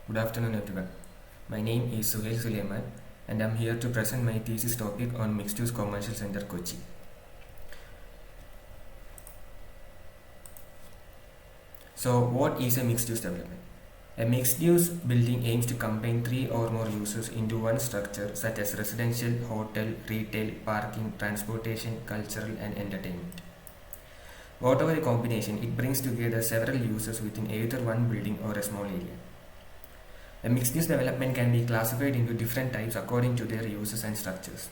Good afternoon, everyone. My name is Suhail Suleiman, and I'm here to present my thesis topic on mixed-use commercial center Kochi. So, what is a mixed-use development? A mixed-use building aims to combine three or more uses into one structure, such as residential, hotel, retail, parking, transportation, cultural, and entertainment. Whatever the combination, it brings together several uses within either one building or a small area. A mixed-use development can be classified into different types according to their uses and structures.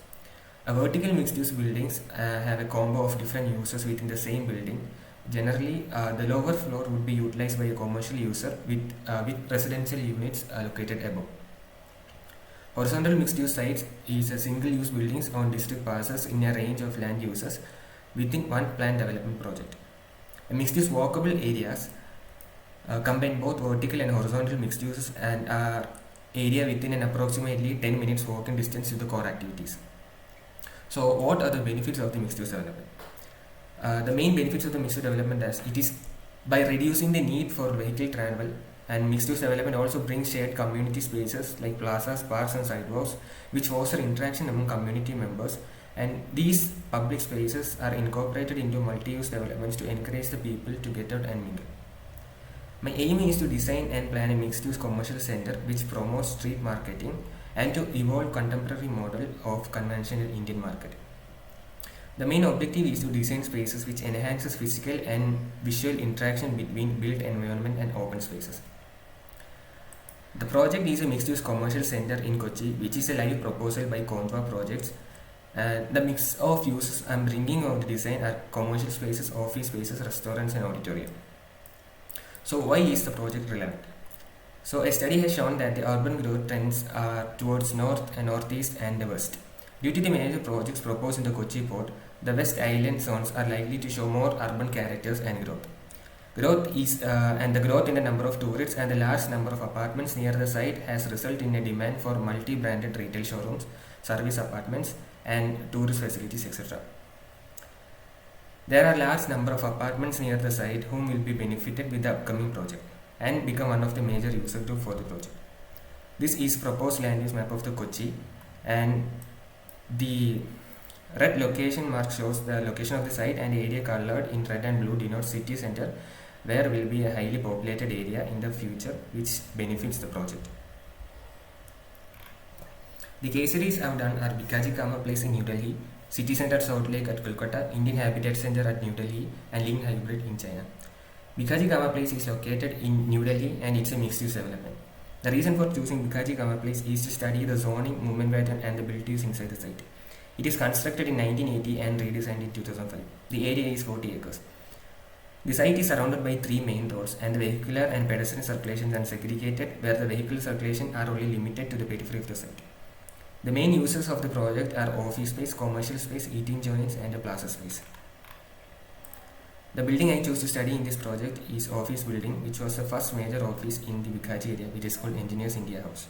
A vertical mixed-use buildings have a combo of different uses within the same building. Generally, the lower floor would be utilized by a commercial user with residential units located above. Horizontal mixed-use sites is a single-use buildings on district parcels in a range of land uses within one planned development project. A mixed-use walkable areas combine both vertical and horizontal mixed uses and are area within an approximately 10 minutes walking distance to the core activities. So what are the benefits of the mixed use development? The main benefits of the mixed use development is it is by reducing the need for vehicle travel, and mixed use development also brings shared community spaces like plazas, parks and sidewalks which foster interaction among community members, and these public spaces are incorporated into multi-use developments to encourage the people to get out and mingle. My aim is to design and plan a mixed-use commercial center which promotes street marketing and to evolve contemporary model of conventional Indian market. The main objective is to design spaces which enhances physical and visual interaction between built environment and open spaces. The project is a mixed-use commercial center in Kochi, which is a live proposal by Conva Projects. The mix of uses I'm bringing on the design are commercial spaces, office spaces, restaurants and auditorium. So why is the project relevant? So a study has shown that the urban growth trends are towards north and northeast and the west. Due to the major projects proposed in the Kochi port, the west island zones are likely to show more urban characters and growth. The growth in the number of tourists and the large number of apartments near the site has resulted in a demand for multi-branded retail showrooms, service apartments, and tourist facilities, etc. There are large number of apartments near the site whom will be benefited with the upcoming project and become one of the major user group for the project. This is proposed land use map of the Kochi, and the red location mark shows the location of the site, and the area colored in red and blue denotes city center where will be a highly populated area in the future which benefits the project. The case series I've done are Bikaji Kama Place in New Delhi, City Center South Lake at Kolkata, Indian Habitat Center at New Delhi, and Link Hybrid in China. Bikaji Kama Place is located in New Delhi and it's a mixed-use development. The reason for choosing Bikaji Kama Place is to study the zoning, movement pattern and the abilities inside the site. It is constructed in 1980 and redesigned in 2005. The area is 40 acres. The site is surrounded by three main roads, and the vehicular and pedestrian circulations are segregated, where the vehicle circulation are only limited to the periphery of the site. The main uses of the project are office space, commercial space, eating joints and a plaza space. The building I chose to study in this project is office building, which was the first major office in the Bikaji area, which is called Engineers India House.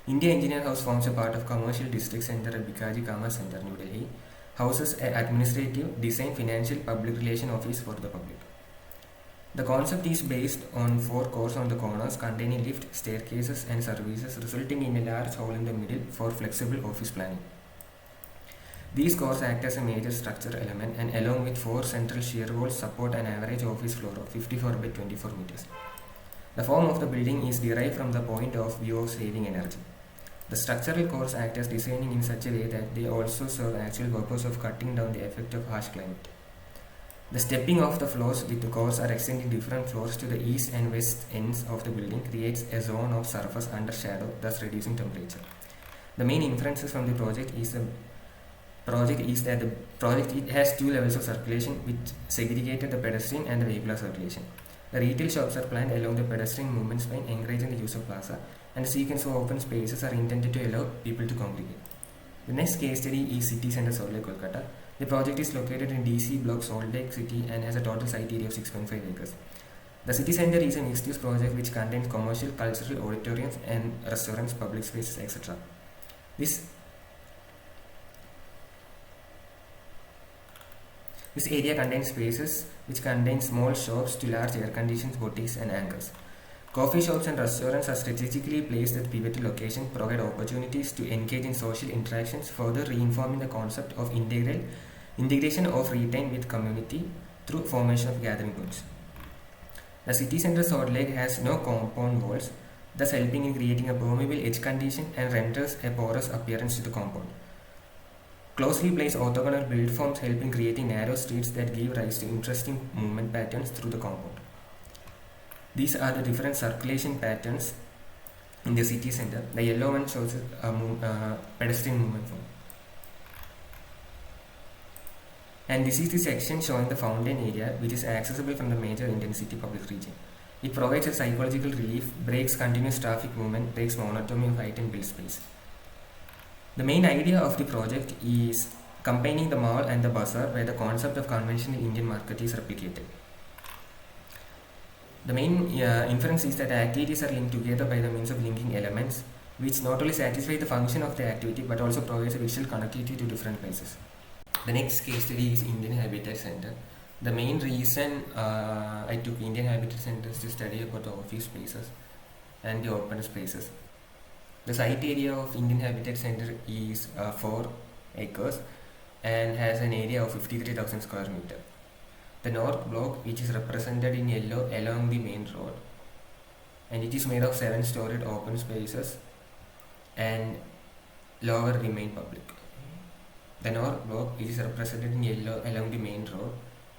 India Engineer House forms a part of Commercial District Center at Bikaji Kama Center, New Delhi. Houses an administrative, design, financial, public relation office for the public. The concept is based on 4 cores on the corners containing lift, staircases and services, resulting in a large hall in the middle for flexible office planning. These cores act as a major structure element, and along with 4 central shear walls support an average office floor of 54 by 24 meters. The form of the building is derived from the point of view of saving energy. The structural cores act as designing in such a way that they also serve actual purpose of cutting down the effect of harsh climate. The stepping of the floors with the cores are extending different floors to the east and west ends of the building creates a zone of surface under shadow, thus reducing temperature. The main inferences from the project is that the project it has 2 levels of circulation which segregated the pedestrian and the vehicular circulation. The retail shops are planned along the pedestrian movement spine, encouraging the use of plaza, and a sequence of open spaces are intended to allow people to congregate. The next case study is City Center Salt Lake, Kolkata. The project is located in DC block Salt Lake City and has a total site area of 6.5 acres. The city center is a mixed-use project which contains commercial, cultural, auditoriums and restaurants, public spaces, etc. This area contains spaces which contain small shops to large air-conditioned boutiques and anchors. Coffee shops and restaurants are strategically placed at pivotal locations, provide opportunities to engage in social interactions, further reinforming the concept of integration of retail with community through formation of gathering points. The city center Salt Lake has no compound walls, thus helping in creating a permeable edge condition and renders a porous appearance to the compound. Closely placed orthogonal build forms help in creating narrow streets that give rise to interesting movement patterns through the compound. These are the different circulation patterns in the city center. The yellow one shows a pedestrian movement form. And this is the section showing the fountain area, which is accessible from the major intensity public region. It provides a psychological relief, breaks continuous traffic movement, breaks monotony of height and build space. The main idea of the project is combining the mall and the bazaar, where the concept of conventional Indian market is replicated. The main inference is that the activities are linked together by the means of linking elements, which not only satisfy the function of the activity but also provides a visual connectivity to different places. The next case study is Indian Habitat Center. The main reason I took Indian Habitat Center is to study about the office spaces and the open spaces. The site area of Indian Habitat Center is 4 acres and has an area of 53,000 square meter. The north block, which is represented in yellow along the main road, and it is made of 7-storied open spaces, and lower remain public. The north block, which is represented in yellow along the main road,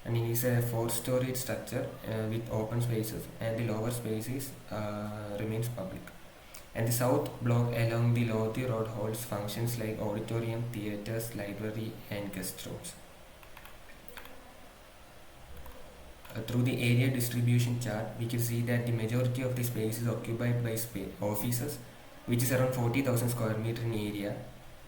and it is a 4-storied structure with open spaces, and the lower spaces remains public. And the south block along the Lodi road holds functions like auditorium, theatres, library, and guest rooms. Through the area distribution chart, we can see that the majority of the space is occupied by offices, which is around 40,000 square meter in area,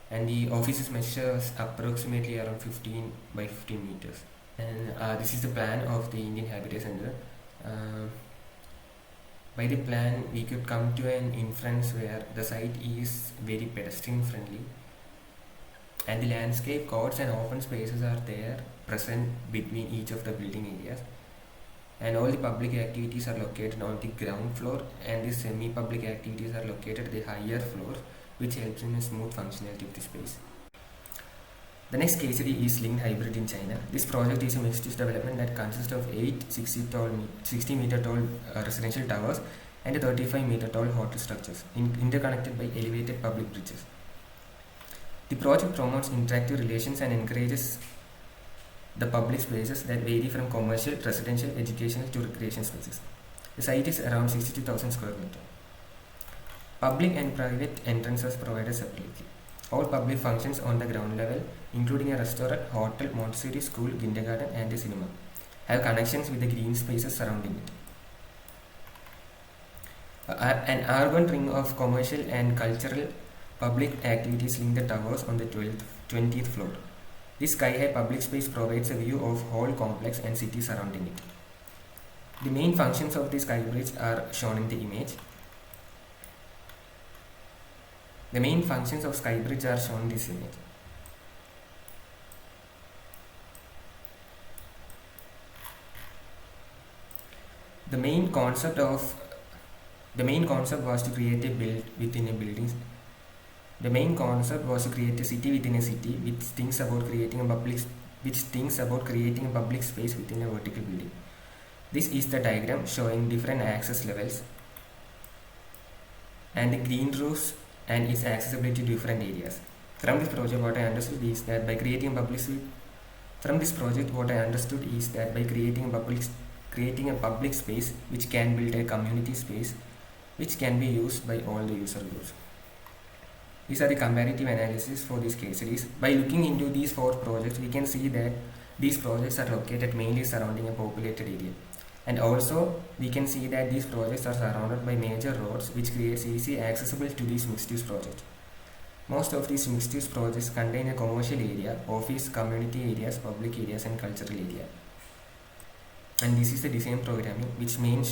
and the offices measures approximately around 15 by 15 meters. And this is the plan of the Indian Habitat Center. By the plan, we could come to an inference where the site is very pedestrian friendly, and the landscape courts and open spaces are there present between each of the building areas, and all the public activities are located on the ground floor, and the semi-public activities are located at the higher floors, which helps in a smooth functionality of the space. The next case study is Linked Hybrid in China. This project is a mixed-use development that consists of 8 60-meter tall residential towers and 35-meter tall hotel structures interconnected by elevated public bridges. The project promotes interactive relations and encourages the public spaces that vary from commercial, residential, educational to recreation spaces. The site is around 62,000 square meters. Public and private entrances provided separately. All public functions on the ground level, including a restaurant, hotel, Montessori school, kindergarten, and a cinema, have connections with the green spaces surrounding it. An urban ring of commercial and cultural public activities link the towers on the 20th floor. This sky-high public space provides a view of whole complex and city surrounding it. The main functions of this sky bridge are shown in the image. The main functions of sky bridge are shown in this image. The main concept was to create a build within a building. The main concept was to create a city within a city, which thinks about creating a public space within a vertical building. This is the diagram showing different access levels and the green roofs and its accessibility to different areas. From this project, what I understood is that by creating a public space which can build a community space which can be used by all the user groups. These are the comparative analysis for these case studies. By looking into these 4 projects, we can see that these projects are located mainly surrounding a populated area. And also, we can see that these projects are surrounded by major roads, which creates easy accessible to these mixed-use projects. Most of these mixed-use projects contain a commercial area, office, community areas, public areas, and cultural area. And this is the design programming which mainly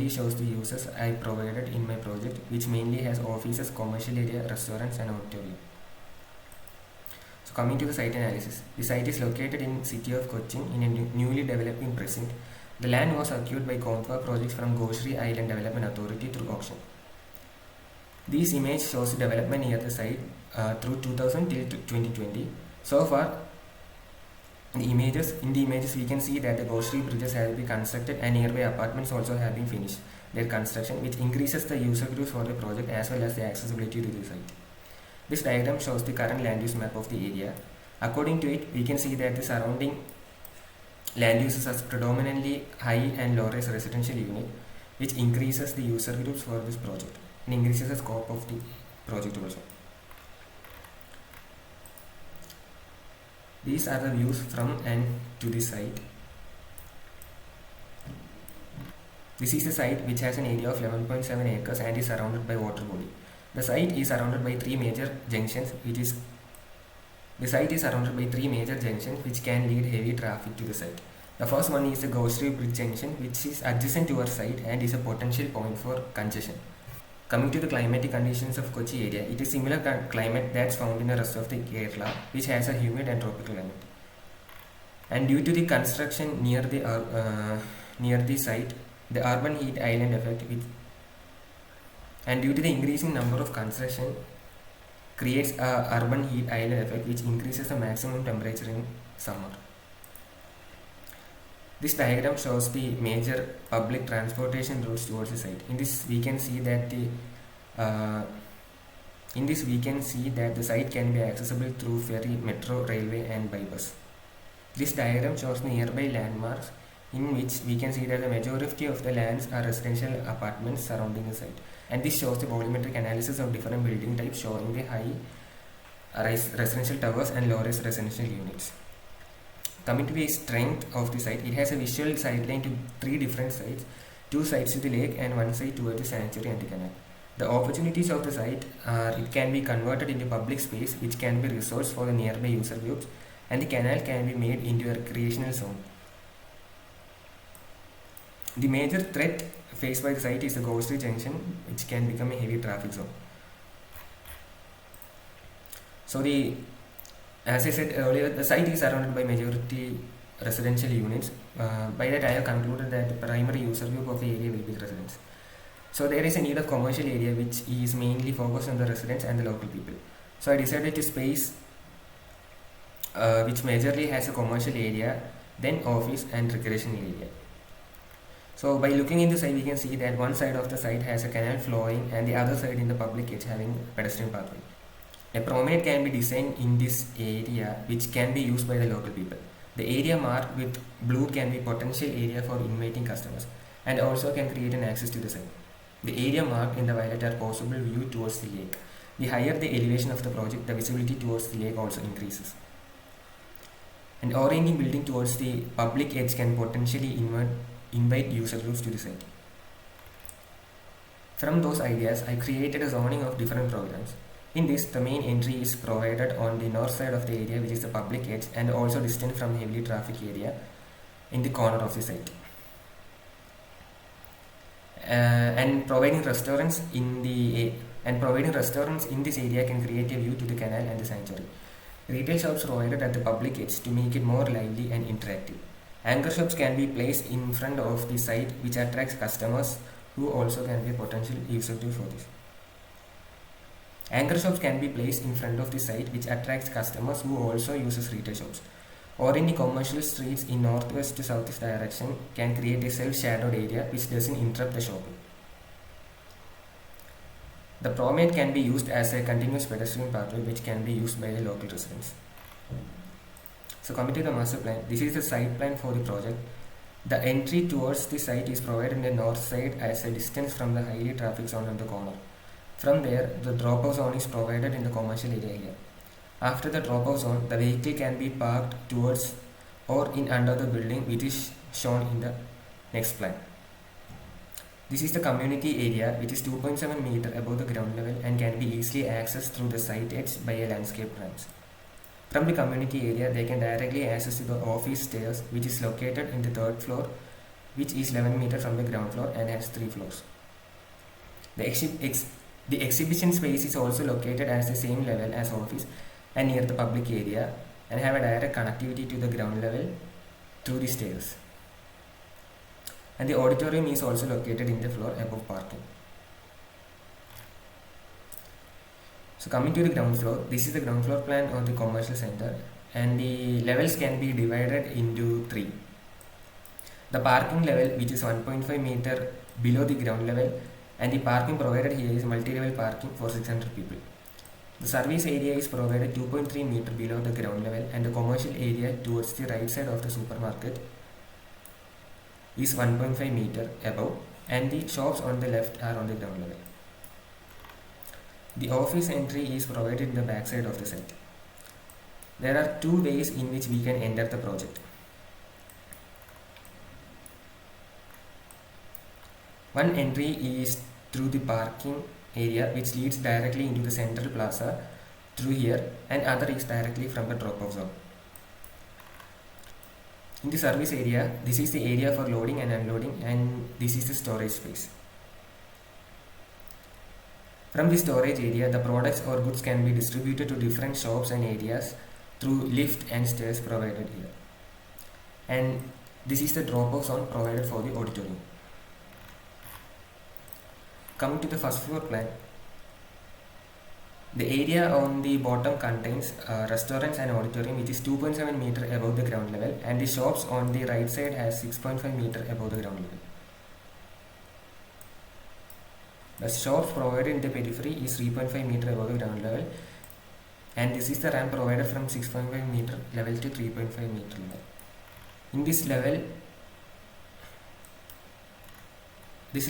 shows the uses I provided in my project, which mainly has offices, commercial area, restaurants, and auditorium. So coming to the site analysis, the site is located in city of Cochin in a newly developing precinct The land was secured by Kontwa projects from Goshri Island Development Authority through auction. This image shows the development near the site through 2000 till 2020. So far, in the images we can see that the Goshri bridges have been constructed and nearby apartments also have been finished their construction, which increases the user groups for the project as well as the accessibility to the site. This diagram shows the current land use map of the area. According to it, we can see that the surrounding land uses as predominantly high and low rise residential unit, which increases the user groups for this project and increases the scope of the project also. These are the views from and to the site. This is the site which has an area of 11.7 acres and is surrounded by water body. The site is surrounded by three major junctions, which can lead heavy traffic to the site. The first one is the Goshri Bridge junction, which is adjacent to our site and is a potential point for congestion. Coming to the climatic conditions of Kochi area, it is similar climate that's found in the rest of the Kerala, which has a humid and tropical climate. And due to the construction near the site, the urban heat island effect, and due to the increasing number of construction, creates a urban heat island effect, which increases the maximum temperature in summer. This diagram shows the major public transportation routes towards the site. In this, we can see that the site can be accessible through ferry, metro, railway, and by bus. This diagram shows the nearby landmarks, in which we can see that the majority of the lands are residential apartments surrounding the site. And this shows the volumetric analysis of different building types, showing the high-rise residential towers and low-rise residential units. Coming to the strength of the site, it has a visual sideline to three different sites, two sides to the lake and one side towards the sanctuary and the canal. The opportunities of the site are it can be converted into public space, which can be resourced for the nearby user groups, and the canal can be made into a recreational zone. The major threat faced by the site is the Goshri junction, which can become a heavy traffic zone. So as I said earlier, the site is surrounded by majority residential units. By that, I have concluded that the primary user group of the area will be the residents. So there is a need of commercial area which is mainly focused on the residents and the local people. So I decided to space which majorly has a commercial area, then office and recreational area. So by looking into the site, we can see that one side of the site has a canal flowing and the other side in the public edge having pedestrian pathway. A promenade can be designed in this area, which can be used by the local people. The area marked with blue can be potential area for inviting customers and also can create an access to the site. The area marked in the violet are possible view towards the lake. The higher the elevation of the project, the visibility towards the lake also increases. And orienting building towards the public edge can potentially invite user groups to the site. From those ideas, I created a zoning of different programs. In this, the main entry is provided on the north side of the area, which is the public edge, and also distant from heavily traffic area in the corner of the site. And providing restaurants in this area can create a view to the canal and the sanctuary. Retail shops provided at the public edge to make it more lively and interactive. Anchor shops can be placed in front of the site, which attracts customers who also can be a potential user for this. Anchor shops can be placed in front of the site, which attracts customers who also uses retail shops. Or in the commercial streets in northwest to southeast direction can create a self-shadowed area which doesn't interrupt the shopping. The promenade can be used as a continuous pedestrian pathway which can be used by the local residents. So coming to the master plan, this is the site plan for the project. The entry towards the site is provided in the north side as a distance from the highly traffic zone on the corner. From there, the drop-off zone is provided in the commercial area here. After the drop-off zone, the vehicle can be parked towards or in under the building, which is shown in the next plan. This is the community area, which is 2.7 meter above the ground level and can be easily accessed through the site edge by a landscape ramp. From the community area, they can directly access to the office stairs, which is located in the third floor, which is 11 meters from the ground floor and has 3 floors. The exhibition space is also located at the same level as office and near the public area and have a direct connectivity to the ground level through the stairs. and the auditorium is also located in the floor above parking. So coming to the ground floor, this is the ground floor plan of the commercial center, and the levels can be divided into three. The parking level, which is 1.5 meter below the ground level, and the parking provided here is multi-level parking for 600 people. The service area is provided 2.3 meter below the ground level, and the commercial area towards the right side of the supermarket is 1.5 meter above, and the shops on the left are on the ground level. The office entry is provided in the back side of the site. There are two ways in which we can enter the project. One entry is through the parking area, which leads directly into the central plaza through here, and other is directly from the drop-off zone. In the service area, this is the area for loading and unloading, and this is the storage space. From the storage area, the products or goods can be distributed to different shops and areas through lift and stairs provided here. And this is the drop-off zone provided for the auditorium. Coming to the first floor plan, the area on the bottom contains restaurants and auditorium, which is 2.7 meter above the ground level, and the shops on the right side has 6.5 meter above the ground level. The shops provided in the periphery is 3.5 meter above the ground level, and this is the ramp provided from 6.5 meter level to 3.5 meter level. In this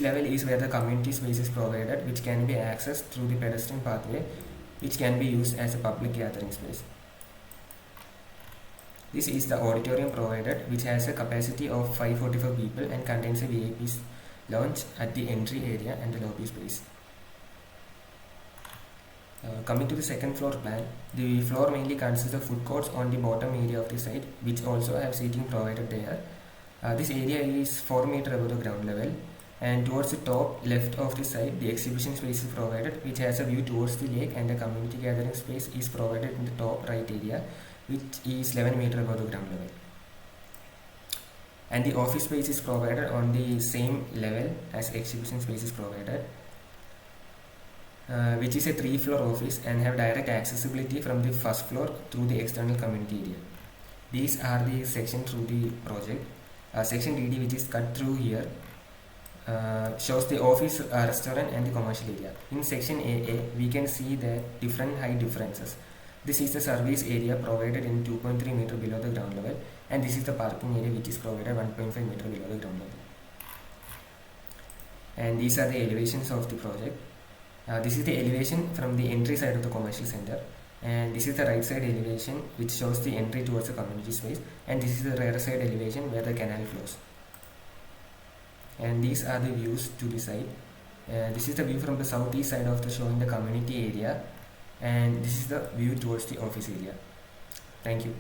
level is where the community space is provided, which can be accessed through the pedestrian pathway, which can be used as a public gathering space. This is the auditorium provided, which has a capacity of 544 people and contains a VIP lounge at the entry area and the lobby space. Coming to the second floor plan, the floor mainly consists of food courts on the bottom area of the site, which also have seating provided there. This area is 4 meter above the ground level, and towards the top left of the site, the exhibition space is provided, which has a view towards the lake, and the community gathering space is provided in the top right area, which is 11 meter above the ground level. And the office space is provided on the same level as exhibition space is provided, which is a 3-floor office and have direct accessibility from the first floor through the external community area. These are the sections through the project. Section DD, which is cut through here, shows the office, restaurant and the commercial area. In section AA, we can see the different height differences. This is the service area provided in 2.3 meter below the ground level, and this is the parking area, which is provided 1.5 meter below the ground level. And these are the elevations of the project. This is the elevation from the entry side of the commercial center, and this is the right side elevation, which shows the entry towards the community space, and this is the rear side elevation where the canal flows. And these are the views to the site. This is the view from the southeast side of the showing the community area, and this is the view towards the office area. Thank you.